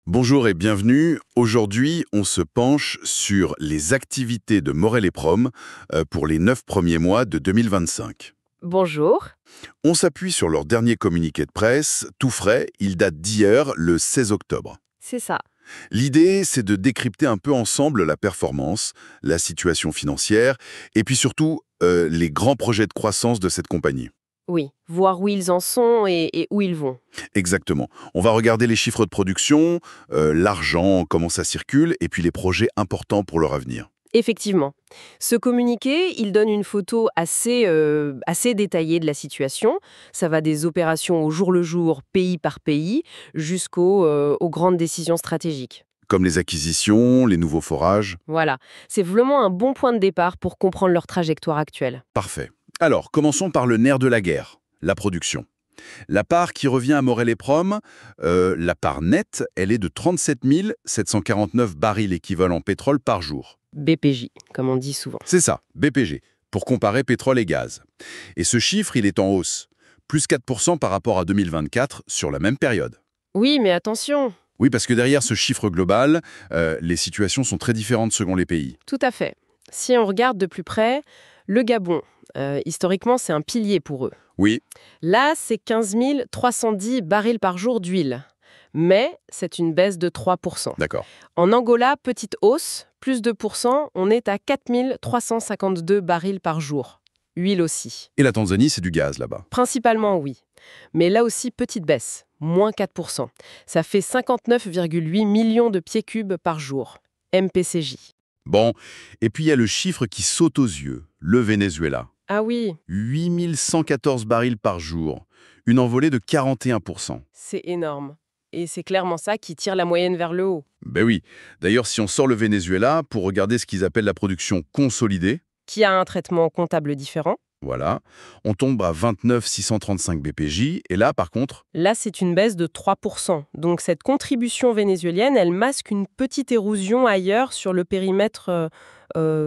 Bonjour et bienvenue. Aujourd'hui, on se penche sur les activités de Morel et Prom pour les 9 premiers mois de 2025. Bonjour. On s'appuie sur leur dernier communiqué de presse, tout frais, il date d'hier, le 16 octobre. C'est ça. L'idée, c'est de décrypter un peu ensemble la performance, la situation financière et puis surtout les grands projets de croissance de cette compagnie. Oui, voir où ils en sont et où ils vont. Exactement. On va regarder les chiffres de production, l'argent, comment ça circule, et puis les projets importants pour leur avenir. Effectivement. Ce communiqué, il donne une photo assez détaillée de la situation. Ça va des opérations au jour le jour, pays par pays, aux grandes décisions stratégiques. Comme les acquisitions, les nouveaux forages. Voilà. C'est vraiment un bon point de départ pour comprendre leur trajectoire actuelle. Parfait. Alors, commençons par le nerf de la guerre, la production. La part qui revient à Morel et Prom, la part nette, elle est de 37 749 barils équivalent pétrole par jour. BPJ, comme on dit souvent. C'est ça, BPG, pour comparer pétrole et gaz. Et ce chiffre, il est en hausse, plus 4% par rapport à 2024 sur la même période. Oui, mais attention. Oui, parce que derrière ce chiffre global, les situations sont très différentes selon les pays. Tout à fait. Si on regarde de plus près, le Gabon, historiquement, c'est un pilier pour eux. Oui, Là, c'est 15 310 barils par jour d'huile. Mais c'est une baisse de 3%. d'accord. En Angola, petite hausse, plus 2%, on est à 4 352 barils par jour. Huile aussi. Et la Tanzanie, c'est du gaz là-bas. Principalement, oui. Mais là aussi, petite baisse, moins 4%. Ça fait 59,8 millions de pieds cubes par jour. MPCJ. Bon, et puis il y a le chiffre qui saute aux yeux, le Venezuela. Ah oui, 8114 barils par jour, une envolée de 41%. c'est énorme. Et c'est clairement ça qui tire la moyenne vers le haut. Ben oui. D'ailleurs, si on sort le Venezuela pour regarder ce qu'ils appellent la production consolidée, Qui a un traitement comptable différent. voilà, on tombe à 29 635 BPJ. Et là, par contre, Là, c'est une baisse de 3%. Donc cette contribution vénézuélienne, elle masque une petite érosion ailleurs sur le périmètre,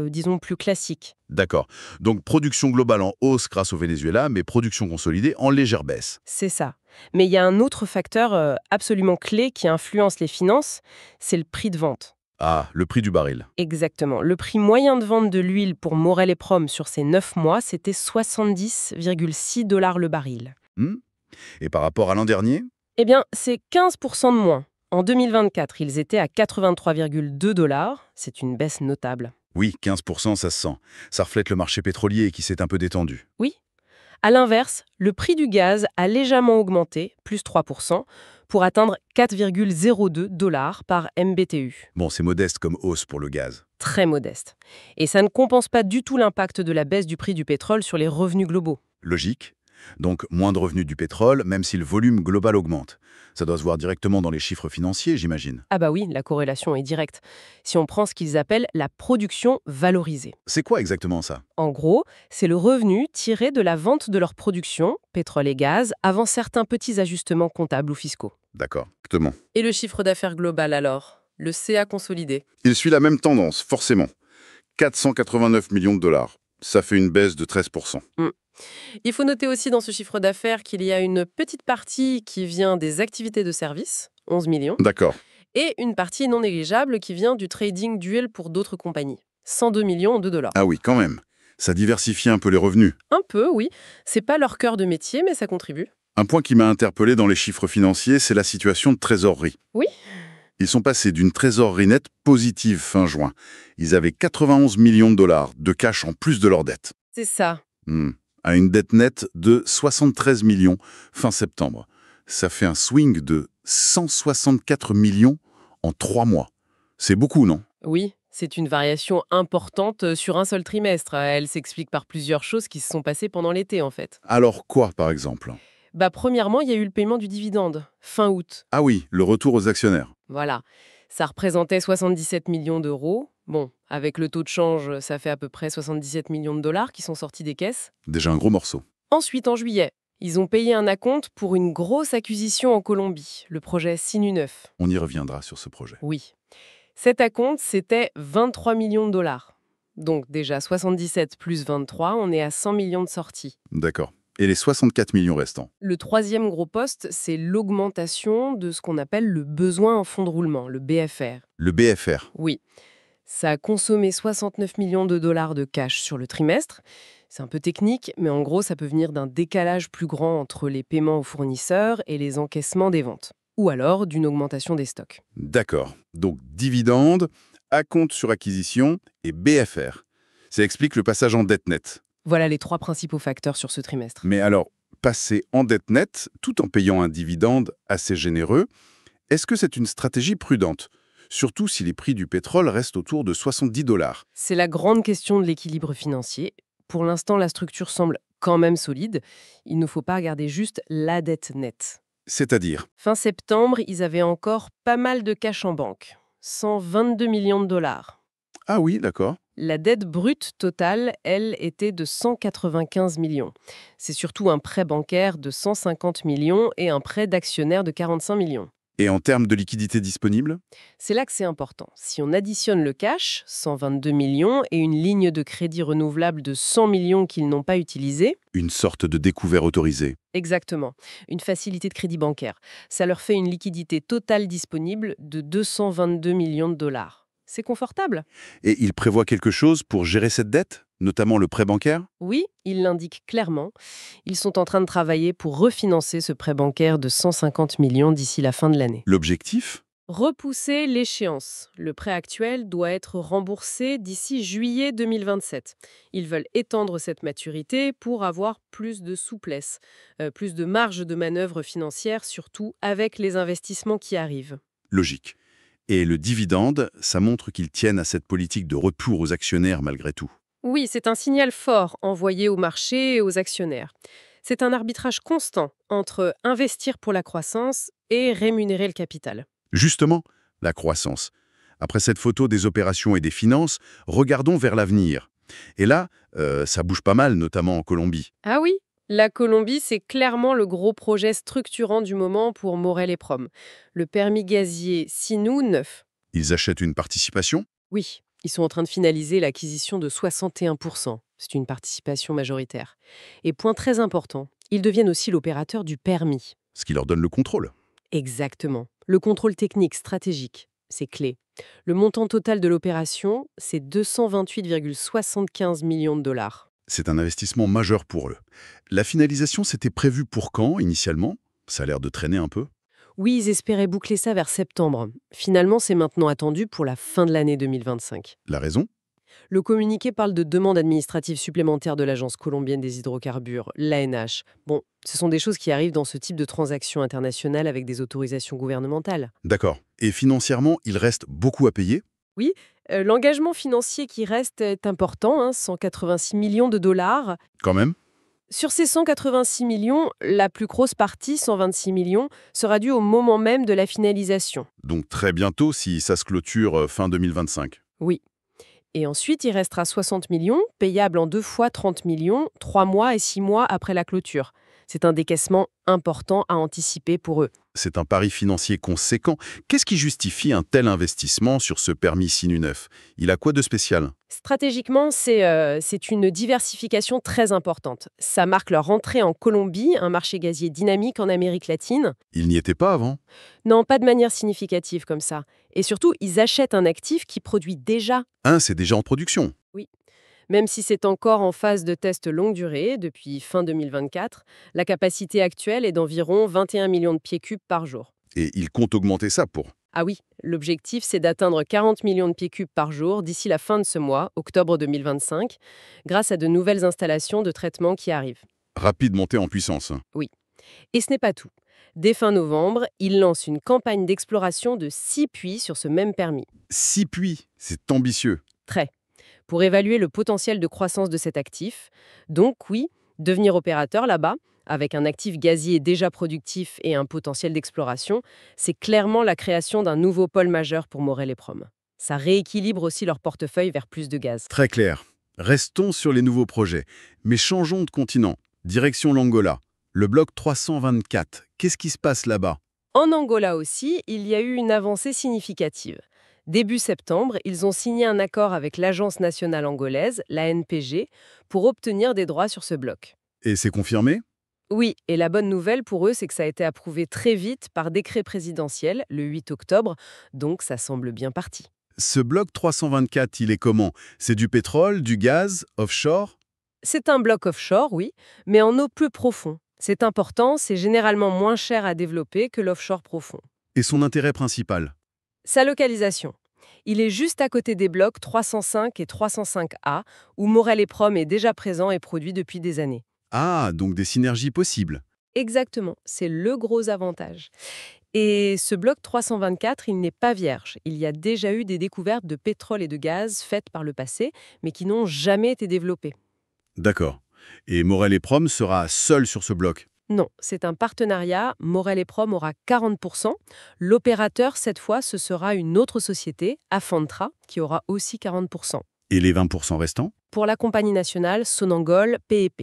disons, plus classique. d'accord. Donc production globale en hausse grâce au Venezuela, mais production consolidée en légère baisse. C'est ça. Mais il y a un autre facteur absolument clé qui influence les finances, c'est le prix de vente. Ah, le prix du baril. Exactement. Le prix moyen de vente de l'huile pour Morel et Prom sur ces 9 mois, c'était 70,6 $ le baril. Hmm. Et par rapport à l'an dernier? Eh bien, c'est 15% de moins. En 2024, ils étaient à 83,2 $. C'est une baisse notable. Oui, 15%, ça se sent. Ça reflète le marché pétrolier qui s'est un peu détendu. Oui. À l'inverse, le prix du gaz a légèrement augmenté, plus 3%, pour atteindre 4,02 $ par MBTU. Bon, c'est modeste comme hausse pour le gaz. Très modeste. Et ça ne compense pas du tout l'impact de la baisse du prix du pétrole sur les revenus globaux. Logique. Donc, moins de revenus du pétrole, même si le volume global augmente. Ça doit se voir directement dans les chiffres financiers, j'imagine. Ah bah oui, la corrélation est directe. Si on prend ce qu'ils appellent la production valorisée. C'est quoi exactement ça? En gros, c'est le revenu tiré de la vente de leur production, pétrole et gaz, avant certains petits ajustements comptables ou fiscaux. D'accord, exactement. Et le chiffre d'affaires global alors? Le CA consolidé? Il suit la même tendance, forcément. 489 millions de dollars. Ça fait une baisse de 13%. Il faut noter aussi dans ce chiffre d'affaires qu'il y a une petite partie qui vient des activités de service, 11 millions, D'accord. et une partie non négligeable qui vient du trading duel pour d'autres compagnies, 102 millions de dollars. Ah oui, quand même. Ça diversifie un peu les revenus. Un peu, oui. C'est pas leur cœur de métier, mais ça contribue. Un point qui m'a interpellé dans les chiffres financiers, c'est la situation de trésorerie. Oui. Ils sont passés d'une trésorerie nette positive fin juin. Ils avaient 91 millions de dollars de cash en plus de leur dette. C'est ça. À une dette nette de 73 millions fin septembre. Ça fait un swing de 164 millions en 3 mois. C'est beaucoup, non? Oui, c'est une variation importante sur un seul trimestre. Elle s'explique par plusieurs choses qui se sont passées pendant l'été, en fait. Alors quoi, par exemple? Premièrement, il y a eu le paiement du dividende, fin août. Ah oui, le retour aux actionnaires. Voilà. Ça représentait 77 millions d'euros. Bon, avec le taux de change, ça fait à peu près 77 millions de dollars qui sont sortis des caisses. Déjà un gros morceau. Ensuite, en juillet, ils ont payé un acompte pour une grosse acquisition en Colombie, le projet Sinu 9. On y reviendra sur ce projet. Oui. Cet acompte, c'était 23 millions de dollars. Donc déjà 77 plus 23, on est à 100 millions de sorties. D'accord. Et les 64 millions restants? Le troisième gros poste, c'est l'augmentation de ce qu'on appelle le besoin en fonds de roulement, le BFR. Le BFR. Oui, ça a consommé 69 millions de dollars de cash sur le trimestre. C'est un peu technique, mais en gros, ça peut venir d'un décalage plus grand entre les paiements aux fournisseurs et les encaissements des ventes. Ou alors d'une augmentation des stocks. D'accord. Donc dividendes, acompte sur acquisition et BFR. Ça explique le passage en dette nette. Voilà les trois principaux facteurs sur ce trimestre. Mais alors, passer en dette nette, tout en payant un dividende assez généreux, est-ce que c'est une stratégie prudente? Surtout si les prix du pétrole restent autour de 70 $. C'est la grande question de l'équilibre financier. Pour l'instant, la structure semble quand même solide. Il ne faut pas regarder juste la dette nette. C'est-à-dire? Fin septembre, ils avaient encore pas mal de cash en banque. 122 millions de dollars. Ah oui, d'accord. La dette brute totale, elle, était de 195 millions. C'est surtout un prêt bancaire de 150 millions et un prêt d'actionnaire de 45 millions. Et en termes de liquidité disponible? C'est là que c'est important. Si on additionne le cash, 122 millions, et une ligne de crédit renouvelable de 100 millions qu'ils n'ont pas utilisée, Une sorte de découvert autorisé. exactement, une facilité de crédit bancaire, ça leur fait une liquidité totale disponible de 222 millions de dollars. C'est confortable? Et il prévoit quelque chose pour gérer cette dette, notamment le prêt bancaire? Oui, ils l'indiquent clairement. Ils sont en train de travailler pour refinancer ce prêt bancaire de 150 millions d'ici la fin de l'année. L'objectif? Repousser l'échéance. Le prêt actuel doit être remboursé d'ici juillet 2027. Ils veulent étendre cette maturité pour avoir plus de souplesse, plus de marge de manœuvre financière, surtout avec les investissements qui arrivent. Logique. Et le dividende, ça montre qu'ils tiennent à cette politique de retour aux actionnaires malgré tout. Oui, c'est un signal fort envoyé au marché et aux actionnaires. C'est un arbitrage constant entre investir pour la croissance et rémunérer le capital. Justement, la croissance. Après cette photo des opérations et des finances, regardons vers l'avenir. Et là, ça bouge pas mal, notamment en Colombie. Ah oui, la Colombie, c'est clairement le gros projet structurant du moment pour Morel et Prom. Le permis gazier Sinou 9. Ils achètent une participation? Oui, ils sont en train de finaliser l'acquisition de 61%. C'est une participation majoritaire. Et point très important, ils deviennent aussi l'opérateur du permis. Ce qui leur donne le contrôle. Exactement. Le contrôle technique stratégique, c'est clé. Le montant total de l'opération, c'est 228,75 millions de dollars. C'est un investissement majeur pour eux. La finalisation, c'était prévu pour quand, initialement? Ça a l'air de traîner un peu. Oui, ils espéraient boucler ça vers septembre. Finalement, c'est maintenant attendu pour la fin de l'année 2025. La raison? Le communiqué parle de demandes administratives supplémentaires de l'Agence colombienne des hydrocarbures, l'ANH. Bon, ce sont des choses qui arrivent dans ce type de transactions internationales avec des autorisations gouvernementales. D'accord. Et financièrement, il reste beaucoup à payer? Oui, l'engagement financier qui reste est important, 186 millions de dollars. Quand même? Sur ces 186 millions, la plus grosse partie, 126 millions, sera due au moment même de la finalisation. Donc très bientôt, si ça se clôture fin 2025. Oui. Et ensuite, il restera 60 millions, payables en 2 fois 30 millions, 3 mois et 6 mois après la clôture. C'est un décaissement important à anticiper pour eux. C'est un pari financier conséquent. Qu'est-ce qui justifie un tel investissement sur ce permis Sinu 9? Il a quoi de spécial? Stratégiquement, c'est une diversification très importante. Ça marque leur entrée en Colombie, un marché gazier dynamique en Amérique latine. Il n'y était pas avant. Non, pas de manière significative comme ça. Et surtout, ils achètent un actif qui produit déjà. C'est déjà en production. Oui. Même si c'est encore en phase de test longue durée, depuis fin 2024, la capacité actuelle est d'environ 21 millions de pieds cubes par jour. Et il compte augmenter ça pour. Ah oui, l'objectif c'est d'atteindre 40 millions de pieds cubes par jour d'ici la fin de ce mois, octobre 2025, grâce à de nouvelles installations de traitement qui arrivent. Rapide montée en puissance. Oui. Et ce n'est pas tout. Dès fin novembre, ils lancent une campagne d'exploration de 6 puits sur ce même permis. 6 puits, c'est ambitieux. Très. Pour évaluer le potentiel de croissance de cet actif. Donc oui, devenir opérateur là-bas, avec un actif gazier déjà productif et un potentiel d'exploration, c'est clairement la création d'un nouveau pôle majeur pour Morel et Prom. Ça rééquilibre aussi leur portefeuille vers plus de gaz. Très clair. Restons sur les nouveaux projets, mais changeons de continent. Direction l'Angola. Le bloc 324, qu'est-ce qui se passe là-bas? En Angola aussi, il y a eu une avancée significative. Début septembre, ils ont signé un accord avec l'Agence nationale angolaise, l'ANPG, pour obtenir des droits sur ce bloc. Et c'est confirmé? Oui, et la bonne nouvelle pour eux, c'est que ça a été approuvé très vite par décret présidentiel, le 8 octobre, donc ça semble bien parti. Ce bloc 324, il est comment? C'est du pétrole, du gaz, offshore? C'est un bloc offshore, oui, mais en eau plus profond. C'est important, c'est généralement moins cher à développer que l'offshore profond. Et son intérêt principal? Sa localisation. Il est juste à côté des blocs 305 et 305A, où Morel et Prom est déjà présent et produit depuis des années. Ah, donc des synergies possibles. Exactement, c'est le gros avantage. Et ce bloc 324, il n'est pas vierge. Il y a déjà eu des découvertes de pétrole et de gaz faites par le passé, mais qui n'ont jamais été développées. D'accord. Et Morel et Prom sera seul sur ce bloc. Non, c'est un partenariat. Morel et Prom aura 40%. L'opérateur, cette fois, ce sera une autre société, Afantra, qui aura aussi 40%. Et les 20% restants? Pour la compagnie nationale Sonangol PEP.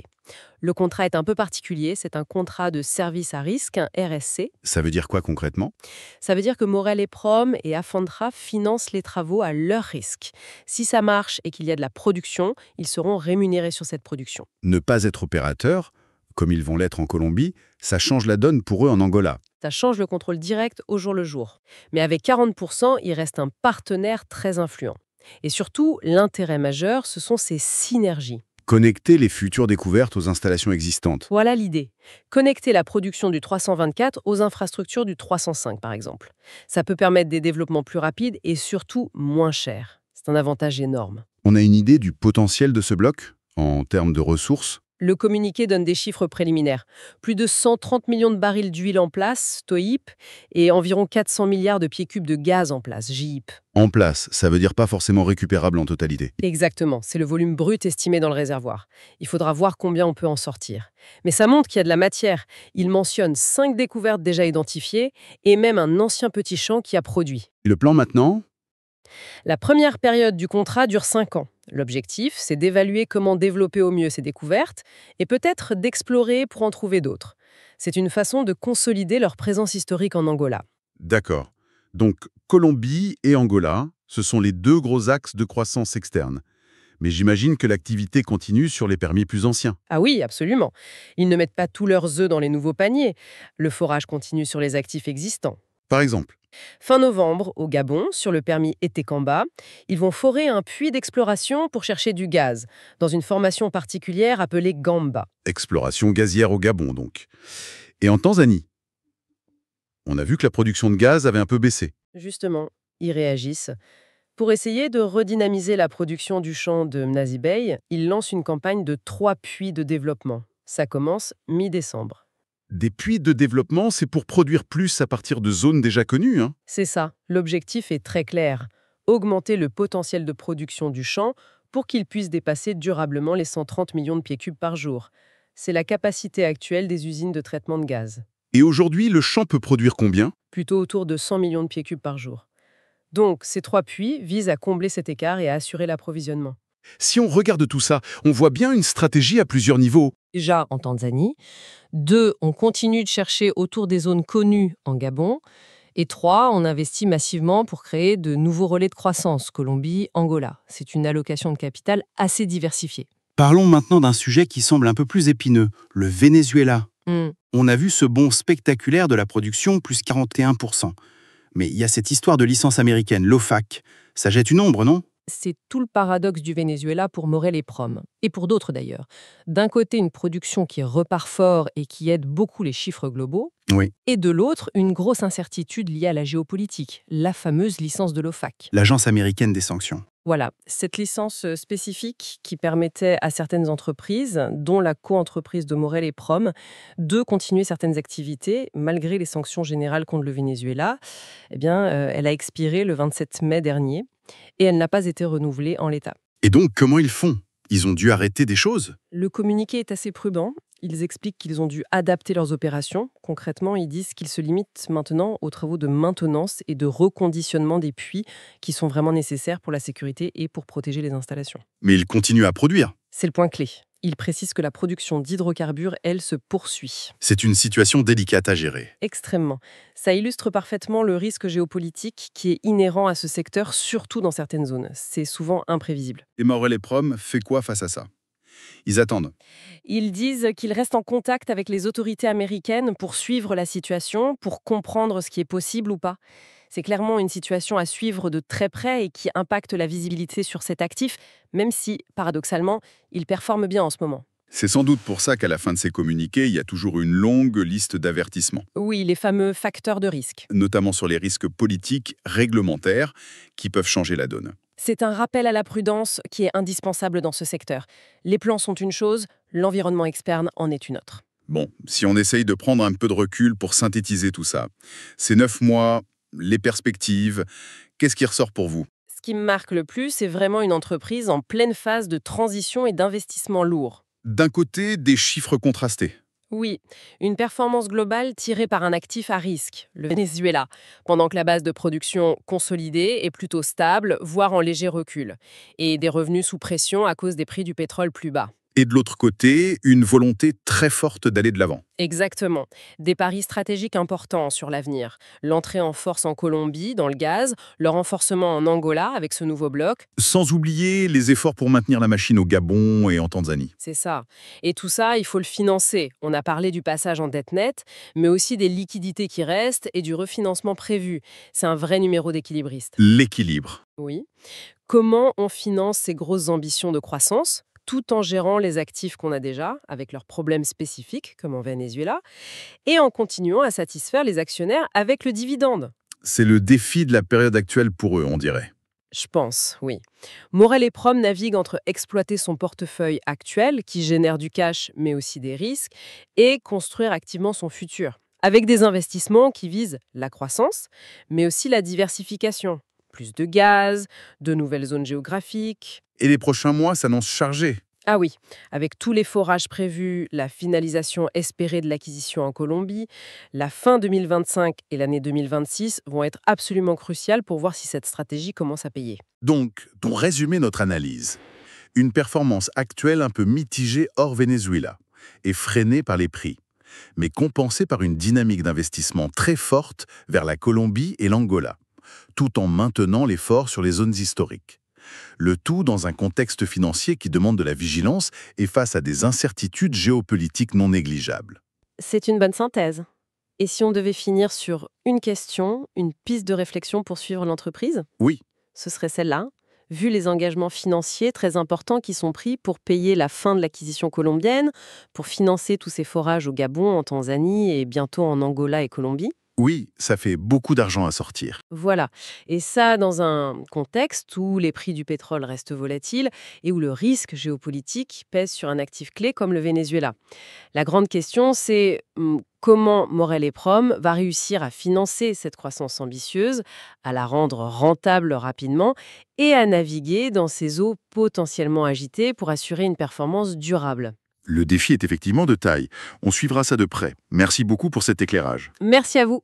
Le contrat est un peu particulier, c'est un contrat de service à risque, un RSC. Ça veut dire quoi concrètement? Ça veut dire que Morel et Prom et Afantra financent les travaux à leur risque. Si ça marche et qu'il y a de la production, ils seront rémunérés sur cette production. Ne pas être opérateur, comme ils vont l'être en Colombie, ça change la donne pour eux en Angola. Ça change le contrôle direct au jour le jour. Mais avec 40%, il reste un partenaire très influent. Et surtout, l'intérêt majeur, ce sont ces synergies. Connecter les futures découvertes aux installations existantes. Voilà l'idée. Connecter la production du 324 aux infrastructures du 305, par exemple. Ça peut permettre des développements plus rapides et surtout moins chers. C'est un avantage énorme. On a une idée du potentiel de ce bloc, en termes de ressources? Le communiqué donne des chiffres préliminaires. Plus de 130 millions de barils d'huile en place, TOIP, et environ 400 milliards de pieds cubes de gaz en place, JIP. En place, ça veut dire pas forcément récupérable en totalité. Exactement, c'est le volume brut estimé dans le réservoir. Il faudra voir combien on peut en sortir. Mais ça montre qu'il y a de la matière. Il mentionne 5 découvertes déjà identifiées et même un ancien petit champ qui a produit. Et le plan maintenant? La première période du contrat dure 5 ans. L'objectif, c'est d'évaluer comment développer au mieux ces découvertes et peut-être d'explorer pour en trouver d'autres. C'est une façon de consolider leur présence historique en Angola. D'accord. Donc, Colombie et Angola, ce sont les deux gros axes de croissance externe. Mais j'imagine que l'activité continue sur les permis plus anciens. Ah oui, absolument. Ils ne mettent pas tous leurs œufs dans les nouveaux paniers. Le forage continue sur les actifs existants. Par exemple, Fin novembre, au Gabon, sur le permis Etekamba, ils vont forer un puits d'exploration pour chercher du gaz, dans une formation particulière appelée Gamba. exploration gazière au Gabon, donc. Et en Tanzanie, on a vu que la production de gaz avait un peu baissé. Justement, ils réagissent. Pour essayer de redynamiser la production du champ de Mnazi Bay, ils lancent une campagne de 3 puits de développement. Ça commence mi-décembre. Des puits de développement, c'est pour produire plus à partir de zones déjà connues, hein. C'est ça, l'objectif est très clair. Augmenter le potentiel de production du champ pour qu'il puisse dépasser durablement les 130 millions de pieds cubes par jour. C'est la capacité actuelle des usines de traitement de gaz. Et aujourd'hui, le champ peut produire combien? Plutôt autour de 100 millions de pieds cubes par jour. Donc, ces 3 puits visent à combler cet écart et à assurer l'approvisionnement. Si on regarde tout ça, on voit bien une stratégie à plusieurs niveaux. Déjà en Tanzanie. 2, on continue de chercher autour des zones connues en Gabon. Et 3, on investit massivement pour créer de nouveaux relais de croissance, Colombie, Angola. C'est une allocation de capital assez diversifiée. Parlons maintenant d'un sujet qui semble un peu plus épineux, le Venezuela. Hmm. On a vu ce bond spectaculaire de la production, plus 41%. Mais il y a cette histoire de licence américaine, l'OFAC. Ça jette une ombre, non? C'est tout le paradoxe du Venezuela pour Morel et Prom, et pour d'autres d'ailleurs. D'un côté, une production qui repart fort et qui aide beaucoup les chiffres globaux, Oui. et de l'autre, une grosse incertitude liée à la géopolitique, la fameuse licence de l'OFAC. L'Agence américaine des sanctions. Voilà, cette licence spécifique qui permettait à certaines entreprises, dont la co-entreprise de Morel et Prom, de continuer certaines activités malgré les sanctions générales contre le Venezuela, elle a expiré le 27 mai dernier et elle n'a pas été renouvelée en l'état. Et donc, comment ils font? Ils ont dû arrêter des choses? Le communiqué est assez prudent. Ils expliquent qu'ils ont dû adapter leurs opérations. Concrètement, ils disent qu'ils se limitent maintenant aux travaux de maintenance et de reconditionnement des puits qui sont vraiment nécessaires pour la sécurité et pour protéger les installations. Mais ils continuent à produire. C'est le point clé. Ils précisent que la production d'hydrocarbures, elle, se poursuit. C'est une situation délicate à gérer. Extrêmement. Ça illustre parfaitement le risque géopolitique qui est inhérent à ce secteur, surtout dans certaines zones. C'est souvent imprévisible. Et Morel et Prom fait quoi face à ça? Ils attendent. Ils disent qu'ils restent en contact avec les autorités américaines pour suivre la situation, pour comprendre ce qui est possible ou pas. C'est clairement une situation à suivre de très près et qui impacte la visibilité sur cet actif, même si, paradoxalement, il performe bien en ce moment. C'est sans doute pour ça qu'à la fin de ces communiqués, il y a toujours une longue liste d'avertissements, Oui, les fameux facteurs de risque. notamment sur les risques politiques, réglementaires, qui peuvent changer la donne. C'est un rappel à la prudence qui est indispensable dans ce secteur. Les plans sont une chose, l'environnement externe en est une autre. Bon, si on essaye de prendre un peu de recul pour synthétiser tout ça, ces 9 mois, les perspectives, qu'est-ce qui ressort pour vous? Ce qui me marque le plus, c'est vraiment une entreprise en pleine phase de transition et d'investissement lourd. D'un côté, des chiffres contrastés. Oui, une performance globale tirée par un actif à risque, le Venezuela, pendant que la base de production consolidée est plutôt stable, voire en léger recul, et des revenus sous pression à cause des prix du pétrole plus bas. Et de l'autre côté, une volonté très forte d'aller de l'avant. Exactement. Des paris stratégiques importants sur l'avenir. L'entrée en force en Colombie, dans le gaz, le renforcement en Angola avec ce nouveau bloc, Sans oublier les efforts pour maintenir la machine au Gabon et en Tanzanie. c'est ça. Et tout ça, il faut le financer. On a parlé du passage en dette nette, mais aussi des liquidités qui restent et du refinancement prévu. C'est un vrai numéro d'équilibriste. L'équilibre. Oui. Comment on finance ces grosses ambitions de croissance tout en gérant les actifs qu'on a déjà, avec leurs problèmes spécifiques, comme en Venezuela, et en continuant à satisfaire les actionnaires avec le dividende. C'est le défi de la période actuelle pour eux, on dirait. Je pense, oui. Morel et Prom naviguent entre exploiter son portefeuille actuel, qui génère du cash mais aussi des risques, et construire activement son futur, avec des investissements qui visent la croissance, mais aussi la diversification. Plus de gaz, de nouvelles zones géographiques. Et les prochains mois s'annoncent chargés. Ah oui, avec tous les forages prévus, la finalisation espérée de l'acquisition en Colombie, la fin 2025 et l'année 2026 vont être absolument cruciales pour voir si cette stratégie commence à payer. Donc, pour résumer notre analyse, une performance actuelle un peu mitigée hors Venezuela et freinée par les prix, mais compensée par une dynamique d'investissement très forte vers la Colombie et l'Angola, tout en maintenant l'effort sur les zones historiques. Le tout dans un contexte financier qui demande de la vigilance et face à des incertitudes géopolitiques non négligeables. C'est une bonne synthèse. Et si on devait finir sur une question, une piste de réflexion pour suivre l'entreprise, Oui, ce serait celle-là. Vu les engagements financiers très importants qui sont pris pour payer la fin de l'acquisition colombienne, pour financer tous ces forages au Gabon, en Tanzanie et bientôt en Angola et Colombie. oui, ça fait beaucoup d'argent à sortir. Voilà. Et ça, dans un contexte où les prix du pétrole restent volatiles et où le risque géopolitique pèse sur un actif clé comme le Venezuela. La grande question, c'est comment Morel et Prom va réussir à financer cette croissance ambitieuse, à la rendre rentable rapidement et à naviguer dans ces eaux potentiellement agitées pour assurer une performance durable. Le défi est effectivement de taille. On suivra ça de près. Merci beaucoup pour cet éclairage. Merci à vous.